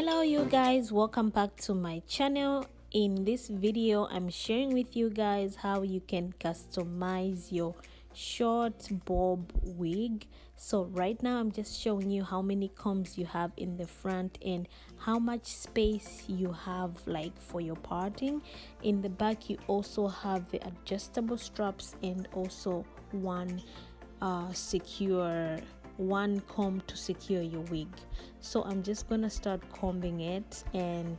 Hello you guys, welcome back to my channel. In this video I'm sharing with you guys how you can customize your short bob wig. So right now I'm just showing you how many combs you have in the front and how much space you have like for your parting. In the back you also have the adjustable straps and also one comb to secure your wig. So I'm just gonna start combing it and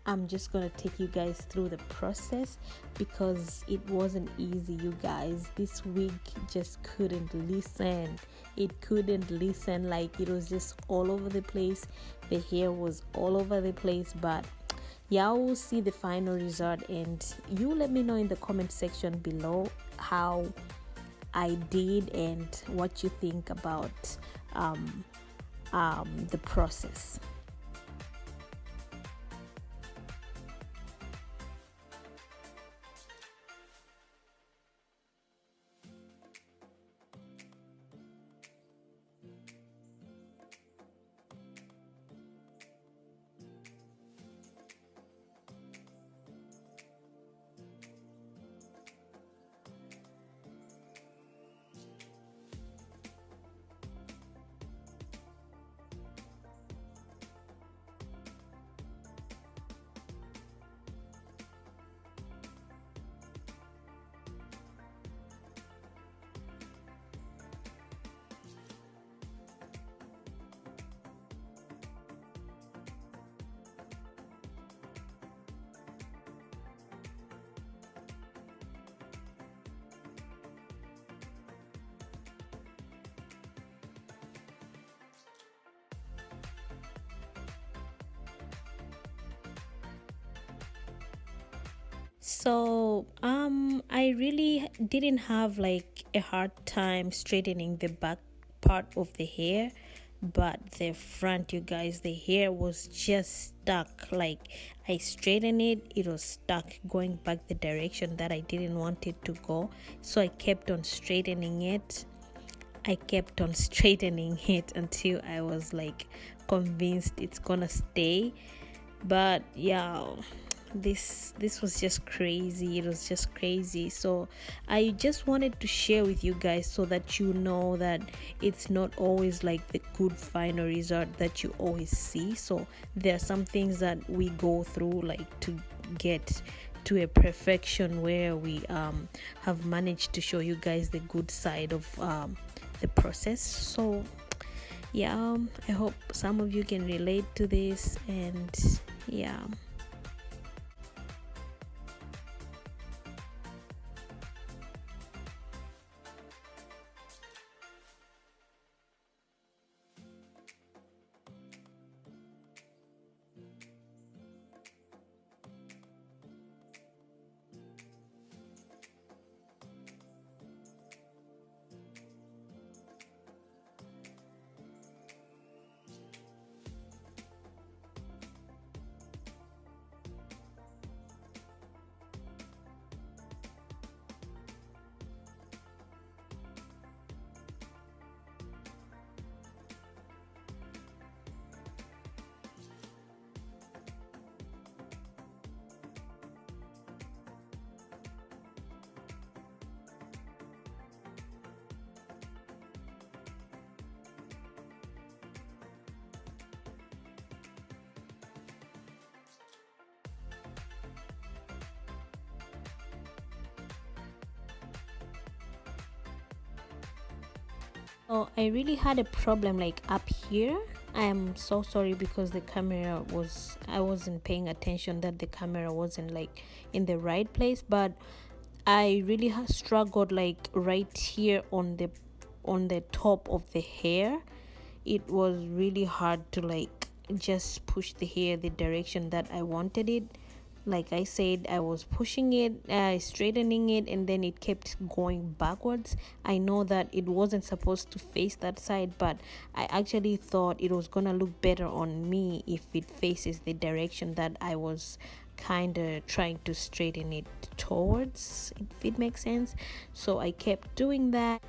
I'm just gonna take you guys through the process because it wasn't easy, you guys. This wig just couldn't listen. It couldn't listen. Like, it was just all over the place. The hair was all over the place, but y'all will see the final result and you let me know in the comment section below how I did and what you think about the process. So I really didn't have like a hard time straightening the back part of the hair, but the front, you guys, the hair was just stuck. Like, I straightened it, it was stuck going back the direction that I didn't want it to go. So I kept on straightening it. I kept on straightening it until I was like convinced it's gonna stay. But yeah, this was just crazy. It was just crazy. So I just wanted to share with you guys so that you know that it's not always like the good final result that you always see. So there are some things that we go through like to get to a perfection where we have managed to show you guys the good side of the process. So yeah, I hope some of you can relate to this, and yeah. Oh, I really had a problem like up here. I am so sorry because the camera was, I wasn't paying attention that the camera wasn't like in the right place, but I really struggled like right here on the top of the hair. It was really hard to like just push the hair the direction that I wanted it. Like I said, I was pushing it, straightening it, and then it kept going backwards. I know that it wasn't supposed to face that side, but I actually thought it was gonna look better on me if it faces the direction that I was kind of trying to straighten it towards, if it makes sense. So I kept doing that.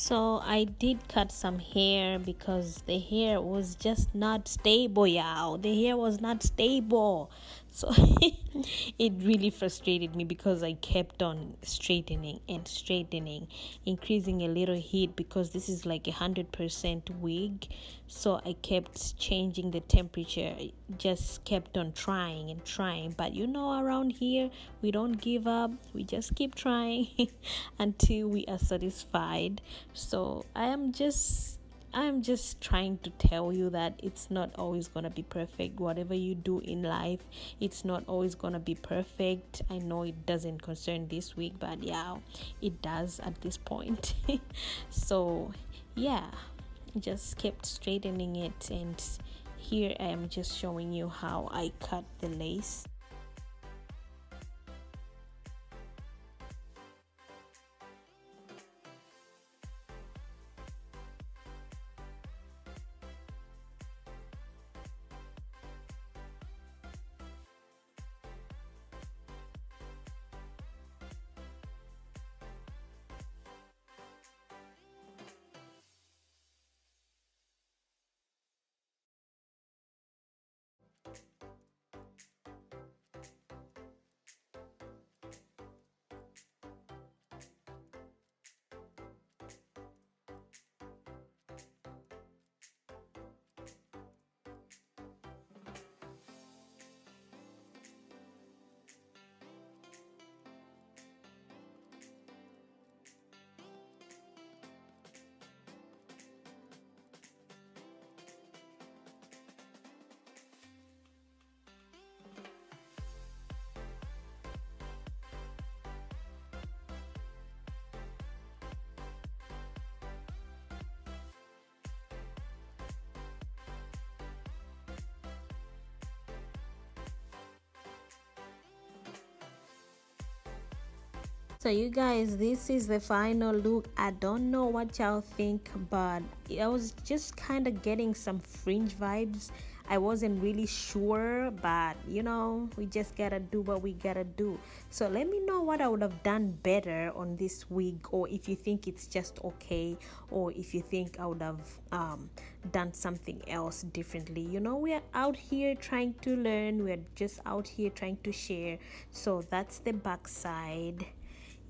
So I did cut some hair because the hair was just not stable, y'all. The hair was not stable. So it really frustrated me because I kept on straightening and straightening, increasing a little heat because this is like 100% wig. So I kept changing the temperature, just kept on trying and trying. But you know, around here, we don't give up. We just keep trying until we are satisfied. So I'm just trying to tell you that it's not always going to be perfect. Whatever you do in life, it's not always going to be perfect. I know it doesn't concern this week, but yeah, it does at this point. So yeah, just kept straightening it, and here I am just showing you how I cut the lace. So you guys, this is the final look. I don't know what y'all think, but I was just kind of getting some fringe vibes. I wasn't really sure, but you know, we just gotta do what we gotta do. So let me know what I would have done better on this wig, or if you think it's just okay, or if you think I would have done something else differently. You know, we're out here trying to learn, we're just out here trying to share. So that's the back side.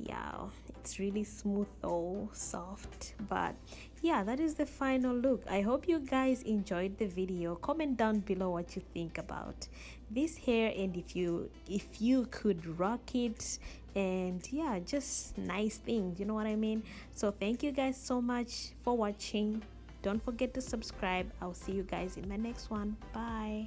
Yeah, it's really smooth though, soft. But yeah, that is the final look. I hope you guys enjoyed the video. Comment down below what you think about this hair, and if you could rock it. And yeah, just nice things, you know what I mean. So thank you guys so much for watching. Don't forget to subscribe. I'll see you guys in my next one. Bye.